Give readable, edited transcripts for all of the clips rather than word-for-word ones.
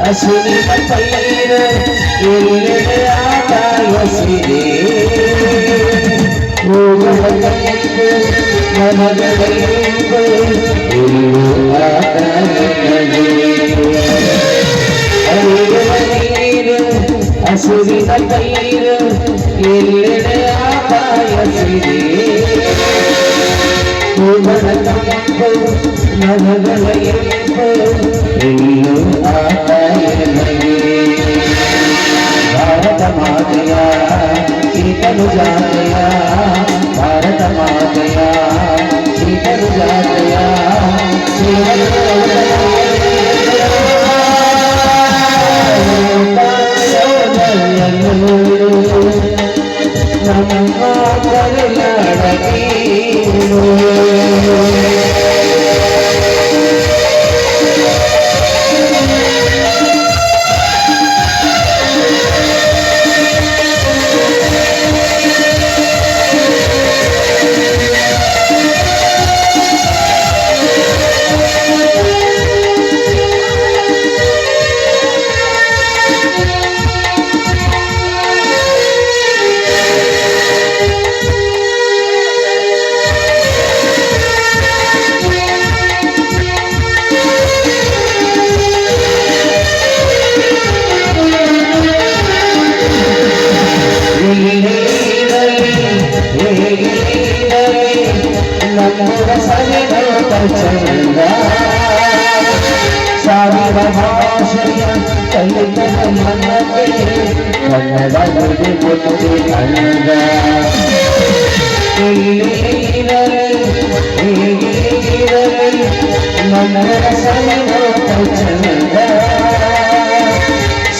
ಹಸುವಿನ ಪೈರ ಎಲ್ಲೆಡೆ ಆಟ ಎಸೆದೆ ಹೋಗಲ ಕೈಗೆ ಮನಗಳೆಂಬ ಎಲ್ಲೂ ಆಟ ಹರಿಯುವ ನೀರು ಹಸುವಿನ ಪೈರ ಎಲ್ಲೆಡೆ ಆಟ ಎಸೆದೆ ಹೋಗಲ ಕಂಬ ಮನಗಳ ಎಂಬ ಎಲ್ಲೂ ಆಟ ಭಾರತ ಮಾತೆಯ ಈತನು ಜಾತೆಯ ಭಾರತ ಮಾತೆಯ ಈತನು ಜಾತೆಯ ನಮ್ಮ ಕರುನಾಡಗಿ ಸಾವಿರ ಭಾಷೆಯ ಕಲಿತ ಮನಕ್ಕೆ ಕನ್ನಡ ನುಡಿ ಮುಟ್ಟಿ ಅಂದ ಹೇಗಿರಲಿ ನನ್ನ ಸವಿನೋಟ ಚಂದ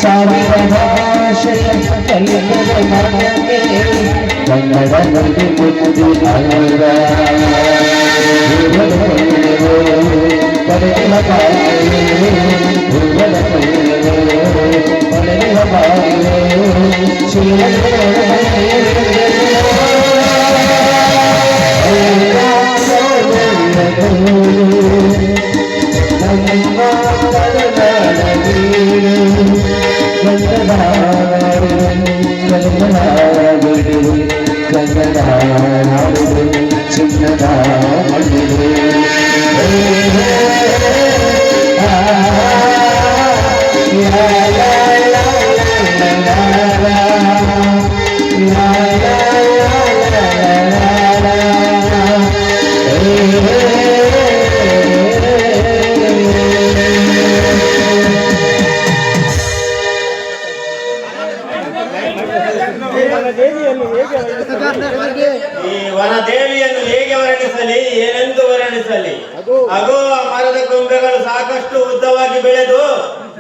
ಸಾವಿರ ಭಾಷೆಯ ಕಲಿತ ಮನಕ್ಕೆ ಕನ್ನಡ ನುಡಿ ಮುಟ್ಟಿ ಅಂದ ಪಡೆದಿನ ಬಾಯಿಲೆ ದುರ್ಬಲ ಪಡೆದಿನ ಬಾಯಿಲೆ ಚಿನ್ನದ ಮಣ್ಣಿದೆ ಈ ವನದೇವಿಯನ್ನು ಹೇಗೆ ವರ್ಣಿಸಲಿ, ಏನೆಂದು ವರ್ಣಿಸಲಿ? ಅಗೋ ಮರದ ಕೊಂಬೆಗಳು ಸಾಕಷ್ಟು ಉದ್ದವಾಗಿ ಬೆಳೆದು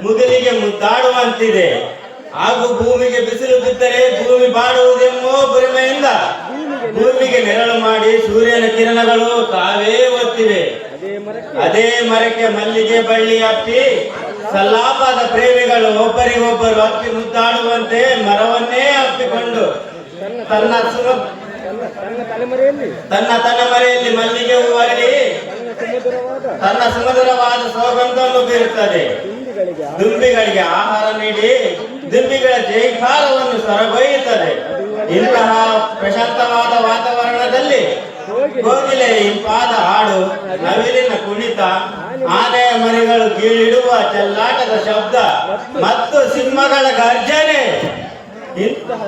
ಮುಗಿಲಿಗೆ ಮುದ್ದಾಡುವಂತಿದೆ. ಹಾಗೂ ಭೂಮಿಗೆ ಬಿಸಿಲು ಬಿದ್ದರೆ ಭೂಮಿ ಬಾಡುವುದೆಂಬೋ ಬುರಿಮೆಯಿಂದ ಭೂಮಿಗೆ ನೆರಳು ಮಾಡಿ ಸೂರ್ಯನ ಕಿರಣಗಳು ತಾವೇ ಒತ್ತಿವೆ. ಅದೇ ಮರಕ್ಕೆ ಮಲ್ಲಿಗೆ ಬಳ್ಳಿ ಹತ್ತಿ ಸಲ್ಲಾಪದ ಪ್ರೇಮಿಗಳು ಒಬ್ಬರಿಗೊಬ್ಬರು ಹತ್ತಿ ಮುದ್ದಾಡುವಂತೆ ಮರವನ್ನೇ ಹತ್ತಿಕೊಂಡು ತನ್ನ ತಲೆಮರೆಯಲ್ಲಿ ಮಲ್ಲಿಗೆ ಹೂವರಳಿ ತನ್ನ ಸುಮಧುರವಾದ ಸೌಗಂಧವನ್ನು ಬೀರುತ್ತದೆ. ದುಂಬಿಗಳಿಗೆ ಆಹಾರ ನೀಡಿ ದುಂಬಿಗಳ ಜೈಕಾರವನ್ನು ಸರಬೊಯ್ಯುತ್ತದೆ. ಇಂತಹ ಪ್ರಶಾಂತವಾದ ವಾತಾವರಣದಲ್ಲಿ ಕೋಗಿಲೆ ಇಂಪಾದ ಹಾಡು, ನವಿಲಿನ ಕುಣಿತ, ಆನೆಯ ಮರಿಗಳು ಕೀಳಿಡುವ ಚೆಲ್ಲಾಟದ ಶಬ್ದ ಮತ್ತು ಸಿಂಹಗಳ ಗರ್ಜನೆ ಇಂತಹ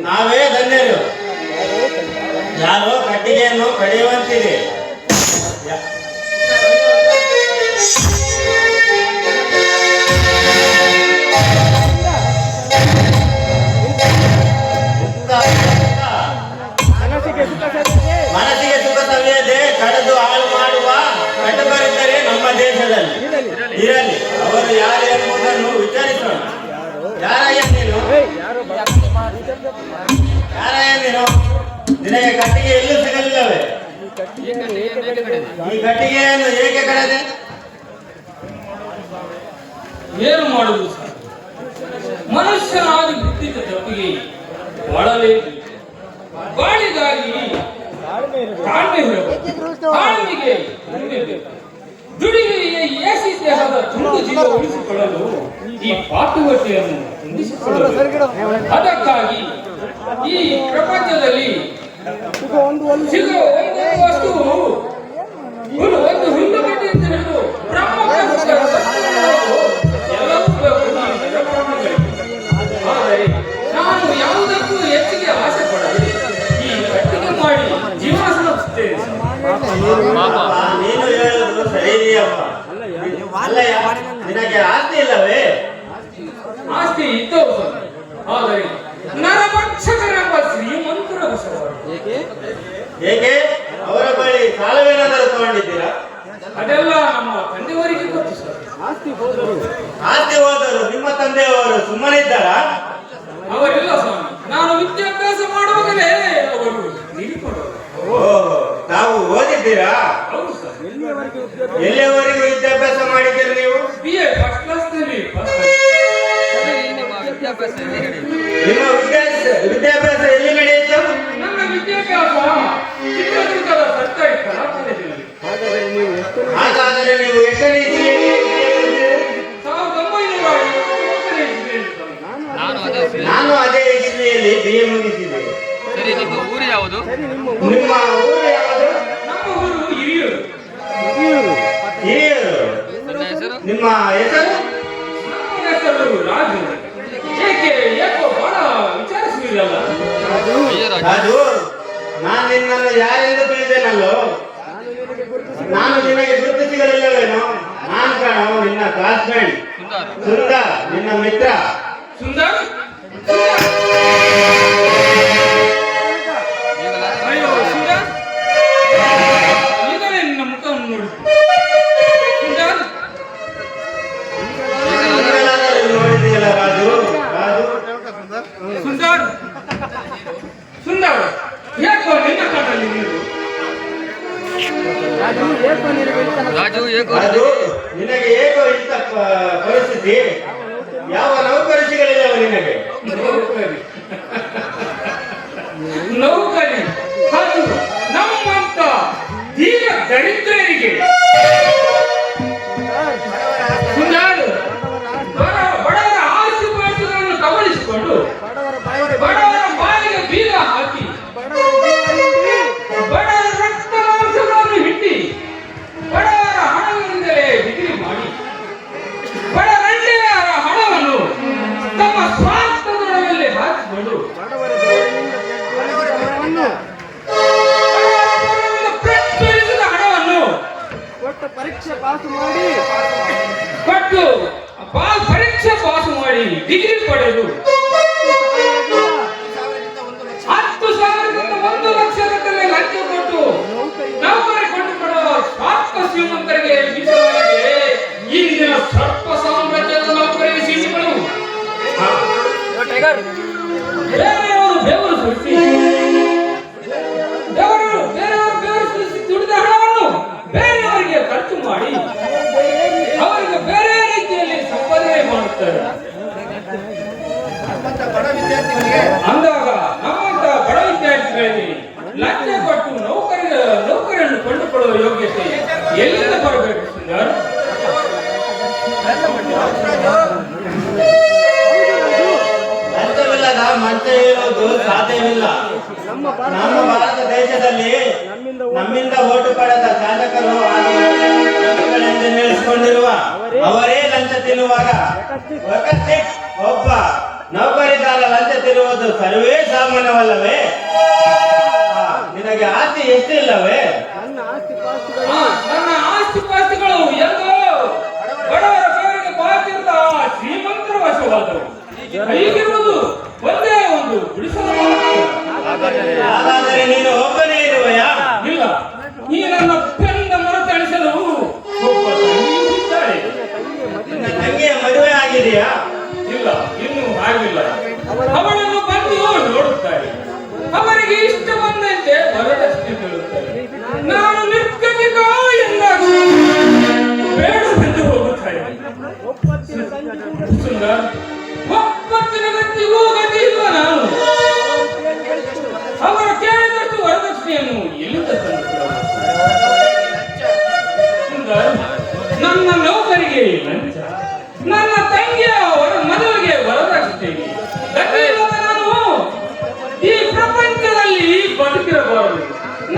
ನಾವೇ ಧನ್ಯರು. ಯಾರೋ ಕಟ್ಟಿಗೆಯನ್ನು ಕಡಿಯುವಂತಿದೆ. ಮನಸ್ಸಿಗೆ ಸುಖ ಸವಿಯದೆ ಕಳೆದು ಹಾಳು ಮಾಡುವ ಕಟುಕರಿದ್ದರೆ ನಮ್ಮ ದೇಶದಲ್ಲಿ ಇರಲಿ. ಅವರು ಯಾರು ಎಂಬುದನ್ನು ವಿಚಾರಿಸೋಣ. ಯಾರಯ್ಯ ನೀನು? ಯಾರಯ್ಯ ನೀನು? ನಿನಗೆ ಕಟ್ಟಿಗೆ ಎಲ್ಲೂ ಸಿಗಲಿಲ್ಲವೇ? ಈ ಕಟ್ಟಿಗೆಯನ್ನು ಏಕೆ ಕಳೆದೆ? ಏನು ಮಾಡುವುದು ಸರ್? ಮನುಷ್ಯನಾಗಿ ಬಿದ್ದಿದ್ದ ತಪ್ಪಿಗೆ ಬಾಳಲೇಬೇಕು. ಬಾಳಿಗಾಗಿ ತಾಳ್ಮೆ ಇರಬೇಕು. ತಾಳ್ಮೆಗೆ ಬೇಕು. ದುಡಿಮೆಗೆ ಏಸಿ ದೇಹದ ತುಂಡು ಜೀವ ಉಳಿಸಿಕೊಳ್ಳಲು ಈ ಪಾಟುವಟಿಯನ್ನು ಹೊಂದಿಸಿಕೊಳ್ಳಲು. ಅದಕ್ಕಾಗಿ ಈ ಪ್ರಪಂಚದಲ್ಲಿ ಸಿಗುವ ಒಂದು ವಸ್ತು ಒಂದು ಹುಲ್ಲು ಗಡ್ಡೆ ಅಂತ ಹಿಡಿದು ಎಲ್ಲವೂ ಆದರೆ ನಾನು ಯಾವುದಕ್ಕೂ ಹೆಚ್ಚಿಗೆ ಆಸೆ ಪಡದೆ ಈ ಕಟ್ಟಿಗೆ ಮಾಡಿ ಜೀವನ ಸಾಗಿಸುತ್ತೇನೆ. ನೀನು ಹೇಳುವುದು ಸರಿಯಪ್ಪ. ಅಲ್ಲಯ್ಯ, ನಿನಗೆ ಆಸ್ತಿ ಇಲ್ಲವೇ? ಆಸ್ತಿ ಇದ್ದವು ಸರ್, ಆದರೆ ನರಭಕ್ಷಕರೆಂಬ ಶ್ರೀಮಂತರ ಬಸವರು. ಏಕೆ? ಅವರ ಬಳಿ ಸಾಲವೇನಾದರೂ ತಗೊಂಡಿದ್ದೀರಾ? ಅದೆಲ್ಲ ನಮ್ಮ ತಂದೆಯವರಿಗೆ ಗೊತ್ತು ಸರ್. ಆಸ್ತಿ ಹೋದರು ನಿಮ್ಮ ತಂದೆಯವರು ಸುಮ್ಮನಿದ್ದಾರಾ? ಅವರಿಲ್ಲ ಸ್ವಾಮಿ. ನಾನು ವಿದ್ಯಾಭ್ಯಾಸ ಮಾಡುವಾಗಲೇ ಅವರು ನಿಂತುಕೊಂಡರು. ಓಹೋ, ತಾವು ಓದಿದ್ದೀರಾ? ಹೌದು ಸರ್. ಎಲ್ಲಿಯವರೆಗೂ ವಿದ್ಯಾಭ್ಯಾಸ ಮಾಡಿದ್ದೀರಿ ನೀವು? BA ಫಸ್ಟ್ ಕ್ಲಾಸ್ನಲ್ಲಿ ನಿಮ್ಮ ವಿದ್ಯಾಭ್ಯಾಸ ಎಲ್ಲಿ ನಡೆಯಿತು? ನನ್ನ ವಿದ್ಯಾಭ್ಯಾಸ ಚಿತ್ರದುರ್ಗದ ಸರ್ಕಾರಿ ಕಲಾ ಕಾಲೇಜಿನಲ್ಲಿ. ಹಾಗಾದರೆ ನೀವು ಎಷ್ಟನೇ ಇಸ್ವಿಯಲ್ಲಿ ನಾನು ಅದೇ ಇಸ್ವಿಯಲ್ಲಿ BA ಮುಗಿಸಿದೆ. ಸರಿ, ನಿಮ್ಮ ಊರು ಯಾವುದು? ನಿಮ್ಮ ಊರು ಯಾವುದು? ನಮ್ಮ ಊರು ಹಿರಿಯೂರು. ಹಿರಿಯೂರು. ನನ್ನ ಹೆಸರು? ನಿಮ್ಮ ಹೆಸರು? ನಮ್ಮ ಹೆಸರು ರಾಜು. ಏಕೆ ಯಾಕೋ ಬಹಳ ವಿಚಾರಿಸುವುದಿಲ್ಲ? ರಾಜು, ನಾನು ನಿನ್ನನ್ನು ಯಾರೆಂದು ತಿಳಿದೇನಲ್ಲೋ? ನಾನು ನಿನಗೆ ಗುರುತಿಸಿರಲಿಲ್ಲವೇನೋ? ನಾನು ಕಾಣೋ ನಿನ್ನ ಕ್ಲಾಸ್ಮೇಟ್ ಸುಂದರ್, ನಿನ್ನ ಮಿತ್ರ. ಸುಂದರ್? ಅಯ್ಯೋ ಸುಂದರ್, ಈಗಲೇ ನಿನ್ನ ಮುಖವನ್ನು ನೋಡುತ್ತೆ. ಸುಂದರ್, ನೋಡಿದೆಯಲ್ಲ ರಾಜು? ರಾಜು, ಸುಂದರ್, ಸುಂದರ್, ಯಾಕೋ ನಿನ್ನ ಕಾಟಲ್ಲಿ ನೀರು? ರಾಜು ಏಕೋ ರಾಜು, ನಿನಗೆ ಏಕೋ ಇಂಥ ಪರಿಸ್ಥಿತಿ? ಯಾವ ನೌಕರಿ ಸಿಗಲಿಲ್ಲವ ನಿನಗೆ? ನೌಕರಿ ಅದು ನಮ್ಮಂತ ದೀನ ದರಿದ್ರರಿಗೆ. ಸುಂದರ್, ಬಡವರ ಆಸ್ತಿ ಪಾಸ್ತಿಗಳನ್ನು ಕಬಳಿಸಿಕೊಂಡು ಬಡವರ ಬಾಯಿಗೆ ಬೀಗ ಹಾಕಿ ಬಡವರ ರಕ್ತ ಮಾಂಸಗಳನ್ನು ಹಿಂಡಿ ಬಡವರ ಹಣಗಳಿಂದಲೇ ಡಿಗ್ರಿ ಮಾಡಿ ಬಡವರ ಹಣವನ್ನು ತಮ್ಮ ಸ್ವಾರ್ಥದಲ್ಲಿ ಹಾಕಿಕೊಂಡು ಪ್ರಜ್ವಲಿಸಿದ ಹಣವನ್ನು ಪರೀಕ್ಷೆ ಪಾಸ್ ಮಾಡಿ ಕೊಟ್ಟು ಪರೀಕ್ಷೆ ಪಾಸ್ ಮಾಡಿ ಡಿಗ್ರಿ ಪಡೆದು 10,000ರಿಂದ 1,00,000 ಲಂಚ ಕೊಟ್ಟು ನೌಕರಿ ಕೊಂಡುಕೊಡುವ ಸ್ವಾರ್ಥ ಶ್ರೀಮಂತರಿಗೆ ಮೀಸಲಾಗಿದೆ ಇಂದಿನ ಸರ್ಪ ಸಾಮ್ರಾಜ್ಯದ ನೌಕರಿಗೆ ಸೀಟುಗಳು. ಬೇರೆಯವರು ಬೆವರು ಸುರಿಸಿ ದುಡಿದ ಹಣವನ್ನು ಬೇರೆಯವರಿಗೆ ಖರ್ಚು ಮಾಡಿ ಅವರಿಗೆ ಬೇರೆ ರೀತಿಯಲ್ಲಿ ಸಂಪಾದನೆ ಮಾಡುತ್ತಾರೆ. ಅಂದಾಗ ನಮ್ಮಂತ ಬಡ ವಿದ್ಯಾರ್ಥಿಗಳಿಗೆ ಲಂಚ ಕೊಟ್ಟು ನೌಕರಿಯನ್ನು ಕೊಂಡುಕೊಳ್ಳುವ ಯೋಗ್ಯತೆ ಎಲ್ಲಿಂದ ಬರಬೇಕು ಸುಂದರ್? ಸಾಧ್ಯವಿಲ್ಲ. ನಮ್ಮ ಭಾರತ ದೇಶದಲ್ಲಿ ನಮ್ಮಿಂದ ಓಟು ಪಡೆದ ಶಾಸಕರು ಹಾಗೂ ಮಂತ್ರಿಗಳೆಂದು ನಿಲ್ಲಿಸಿಕೊಂಡಿರುವ ಅವರೇ ಲಂಚ ತಿನ್ನುವಾಗ ಒಬ್ಬ ನೌಕರಿದಾರ ಲಂಚ ತಿನ್ನುವುದು ಸರ್ವೇ ಸಾಮಾನ್ಯವಲ್ಲವೇ? ನಿನಗೆ ಆಸ್ತಿ ಎಷ್ಟಿಲ್ಲವೇ? ನನ್ನ ಆಸ್ತಿ ಪಾಸ್ತಿಗಳು ಎಲ್ಲೋ ಬಡವರ പേರಿಗೆ ಬಾಕಿದ್ದ ಶ್ರೀಮಂತರ ವಶವಾದರು. ಹೀಗಿರುವುದು ಒಂದೇ ಒಂದು ಗುಡಿಸಲು. ಹಾಗಾದರೆ ನೀನು ಒಬ್ಬನೇ ಇರುವೆಯಾ? ಇಲ್ಲ, ಈ ನನ್ನ ಪೆನ್ನ ಮನತಣಿಸಲು ಒಬ್ಬ ತಂಗಿಯೂ ಇದ್ದಾಳೆ. ನಿನ್ನ ತಂಗಿಯ ಮದುವೆ ಆಗಿದೆಯಾ? ಇಲ್ಲ, ಇನ್ನೂ ಆಗಿಲ್ಲ. ಅವಳನ್ನು ಬಂದು ನೋಡುತ್ತಾರೆ. ಅವರಿಗೆ ಇಷ್ಟ ಬಂದಂತೆ ವರದಕ್ಷಿಣೆ ಕೇಳುತ್ತಾರೆ. ನಾನು ನಿರ್ಗತಿಕ ಎಂದಾಗಿ ಬೇಡವೆಂದು ಹೋಗುತ್ತಾರೆ. ಸುಂದರ್, ಒಪ್ಪತ್ತಿನ ಗತಿಗೂ ಗತಿ ಇಲ್ಲ. ನಾನು ಅವರು ಕೇಳಿದಷ್ಟು ವರದಕ್ಷಿಣೆಯನ್ನು ಎಲ್ಲಿಂದ ತಂದುಕೊಳ್ಳಬಹುದು? ಸುಂದರ್, ನನ್ನ ನೌಕರಿಗೆ ಲಂಚ, ನನ್ನ ತಂಗಿಯ ಮದುವೆಗೆ ವರದಕ್ಷಿಣೆಗೆ ಗತಿ ಇಲ್ಲದ ನಾನು ಈ ಪ್ರಪಂಚದಲ್ಲಿ ಬದುಕಿರಬಾರದು.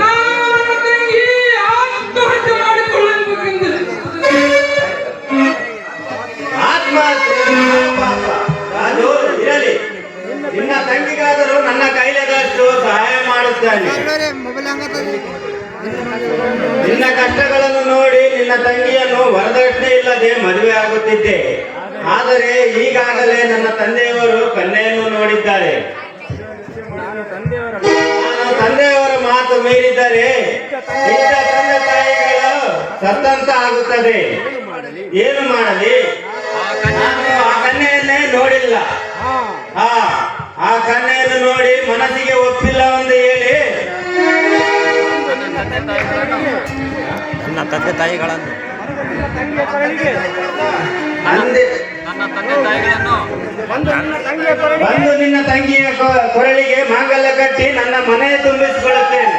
ನಾನು ನನ್ನ ತಂಗಿ ಆತ್ಮಹತ್ಯೆ ಮಾಡಿಕೊಳ್ಳಬೇಕೆಂದು ಅದು ಇರಲಿ. ನಿನ್ನ ತಂಗಿಗಾದರೂ ನನ್ನ ಕೈಲಾದಷ್ಟು ಸಹಾಯ ಮಾಡುತ್ತಾನೆ. ನಿನ್ನ ಕಷ್ಟಗಳನ್ನು ನೋಡಿ ನಿನ್ನ ತಂಗಿಯನ್ನು ವರದಕ್ಷಿಣೆ ಇಲ್ಲದೆ ಮದುವೆ ಆಗುತ್ತಿದ್ದೆ. ಆದರೆ ಈಗಾಗಲೇ ನನ್ನ ತಂದೆಯವರು ಕನ್ಯೆಯನ್ನು ನೋಡಿದ್ದಾರೆ. ನಾನು ತಂದೆಯವರ ಮಾತು ಮೀರಿದರೆ ಇದ್ದ ತಂದೆ ತಾಯಿಗಳು ಸತ್ತಂತ ಆಗುತ್ತದೆ. ಏನು ಮಾಡಲಿ? ನಾನು ಆ ಕನ್ಯೆಯನ್ನೇ ನೋಡಿಲ್ಲ. ಆ ಕನ್ಯೆಯನ್ನು ನೋಡಿ ಮನಸ್ಸಿಗೆ ಒಪ್ಪಿಲ್ಲ ಎಂದು ಹೇಳಿ ನನ್ನ ತಂದೆ ತಾಯಿಗಳನ್ನು ಬಂದು ನಿನ್ನ ತಂಗಿಯ ಕೊರಳಿಗೆ ಮಾಂಗಲ್ಯ ಕಟ್ಟಿ ನನ್ನ ಮನೆ ತುಂಬಿಸಿಕೊಳ್ಳುತ್ತೇನೆ.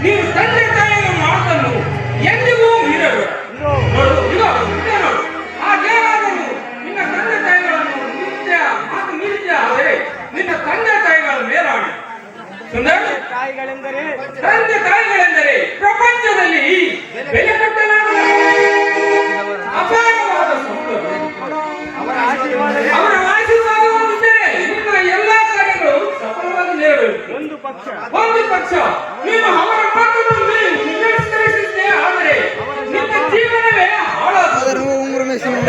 ನೀವು ತಂದೆ ತಾಯಿಯ ಮಾತನ್ನು ಎಂದಿಗೂ ಮೀರಬೇಡ. ಹಾಗೇನಾದರೂ ನಿನ್ನ ತಂದೆ ತಾಯಿಗಳನ್ನು ಮಾತು ಮೀರಿದ್ಯ ಆದರೆ ನಿನ್ನ ತಂದೆ ತಾಯಿಗಳ ಮೇಲಾಣೆ. ಸುಂದರ್, ತಂದೆ ತಾಯಿಗಳೆಂದರೆ ಪ್ರಪಂಚದಲ್ಲಿ ಬೆಲೆ ಕಟ್ಟಲಾಗದ ಅಪಾರವಾದ ಸಂಪತ್ತು. ಅವರ ಆಶೀರ್ವಾದವಾಗಿದ್ದರೆ ನಿನ್ನ ಎಲ್ಲಾ ಕಾರ್ಯಗಳು ಸಫಲವಾಗಿ ನೆರವೇರುತ್ತವೆ. ಒಂದು ಪಕ್ಷ ನೀನು ಅವರ ಮಾತನ್ನು ತಿರಸ್ಕರಿಸುತ್ತೆ, ಆದರೆ ನಿನ್ನ ಜೀವನವೇ ಹಾಳಾಗುತ್ತದೆ.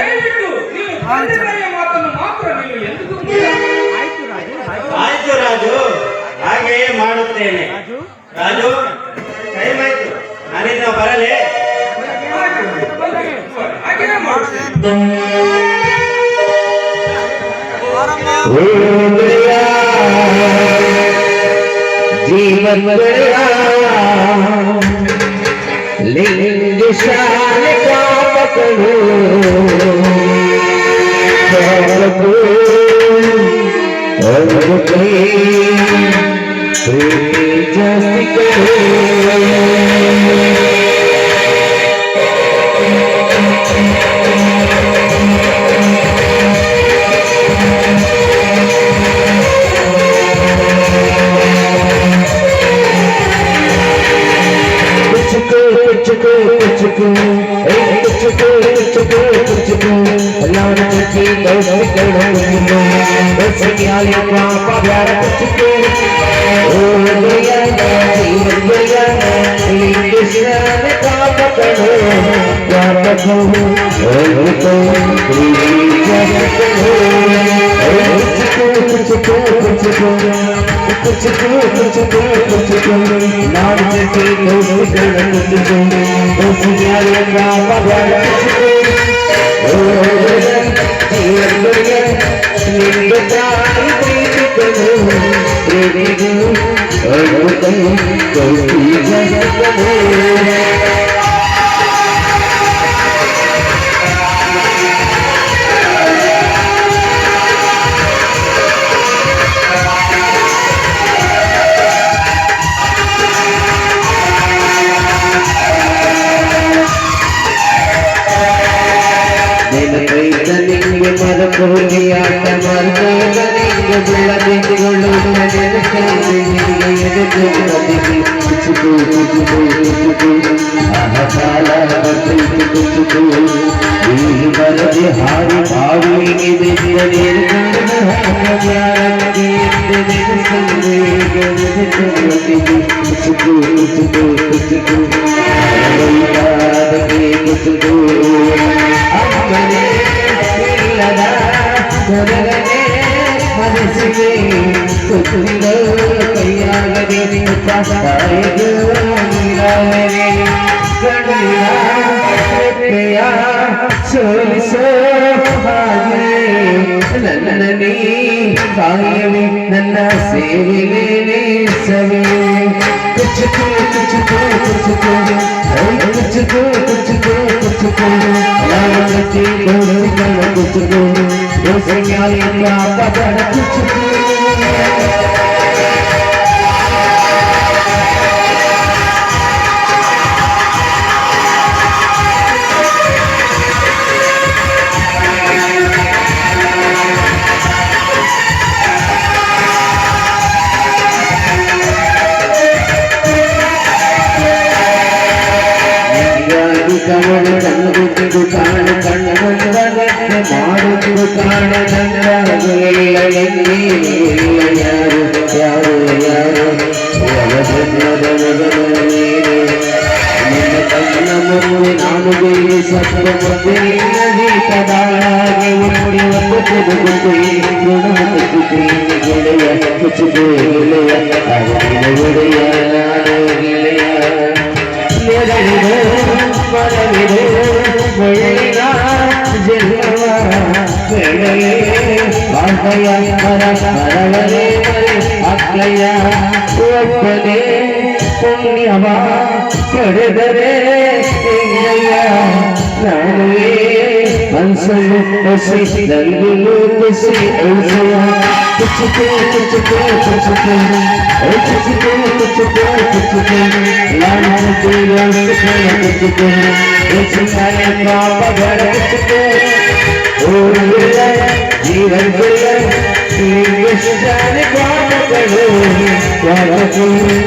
ದಯವಿಟ್ಟು ನೀವು ತಂದೆ ತಾಯಿಯ ಮಾತನ್ನು ಮಾತ್ರ ನೀವು ಎಂದಿಗೂ ಆಯ್ತು ರಾಜು, ಹಾಗೆಯೇ ಮಾಡುತ್ತೇನೆ. ರಾಜು, ಟೈಮ್ ಆಯ್ತು, ನಾನಿನ್ನ ಬರಲೇ? ಹಾಗೆಯೇ ಮಾಡುತ್ತೇನೆ. जीवन लिंग शान का पकड़ो ನೆನಪೈತ ನಿಂಗೆ ಮರಕೋಲಿಯಾಟ ಮರದಾಗ ನಿಂಗೆ ಬೆಳದಿಂಗೊಳ್ಳುವ ನೆನಪೈತೆ ನಿಂಗೆ ಎದೆಗೆ ಕುಚುಕು ಕುಚುಕು ಕುಚುಕು ಕಾಲ ಬರ್ತೈತೆ ಕುಚುಕು ಈ ಬರದೆ ಹಾಡಿ ಹಾಡು ಇದೆ ಕುಚುಕು ಕುಚುಕು ಕುಚುಕು ಕುಚುಕು ಅಮ್ಮನೇ ಇಲ್ಲದ ಹೊರಗನೆ ಮನಸ್ಸಿಗೆ ಕುಟುಂಬ ಕೈಯಾಗದೆ ತಾಯಿಗೆ ನೀರಾವರೆ ಕಣ್ಣಿಯ ಸೋಲಿಸೋ ಹಾಗೆ ನನ್ನ ನೀ ಕಾಯವೆ ನನ್ನ ಸೇವೆ ಸವೆ ಕುಚುಕು ಕುಚುಕು ಕುಚುಕು ಕುಚುಕು ಕುಚುಕು ಕುಚುಕು ಲಾವಣಿ ಗೋಳಿಗಳ ಕುಚುಕು ದೋಸೆಯಾಲಿಯ ಪದರ ಕುಚುಕು ಕವಳು ಕಣ್ಣು ಕಾಣ ಕಣ್ಣ ಮಾಡುವುದು ಕಾಣ ನಂದಿಲ್ಲ ಯಾರು ಯಾರು ಯಾರು ನಿನ್ನ ಕಣ್ಣ ಮುಂದೆ ನಾನು ಬೇರೆ ಸತ್ವ ಮುಂದೆ ದೀಪದಾಗೆ ಉಂಡಿ ಒಂದು ತೆಗೆದುಕೊಂಡು ಗೆಳೆಯ ಕುಚುಕು ಗೆಳೆಯ ಒಡೆಯ ನಾನು ಗೆಳೆಯ ಮರವಿದೆ ಒಳ್ಳೆಯ ಜನ್ಮ ಬೆಳೆಯೇ ಅಕ್ಕಯ್ಯ ಮರವರೇ ಅಕ್ಕಯ್ಯ ಒಬ್ಬನೇ ಪುಣ್ಯವ ಪಡೆದರೆ ಹೆಂಗಯ್ಯ ನಾನುವೇ ಮನಸ್ಸನ್ನು ಹೊಸಿ ನಲ್ಲು ಖುಷಿ ಔಷಯ ಕುಚುಕು ಕುಚುಕು ಕುಚುಕು ಕುಚುಕು ಕುಚುಕು ಕುಚುಕು ಲಾಣು ಕುಚುಕು ಕುಚುಕಾಯ ಪಾಪಗಳ ಕುಚುಕು ಓಡಿಲ್ಲ ಜೀವನ ಜಾನೆ ಪಾಪಗಳು ಪಾಪಗಳು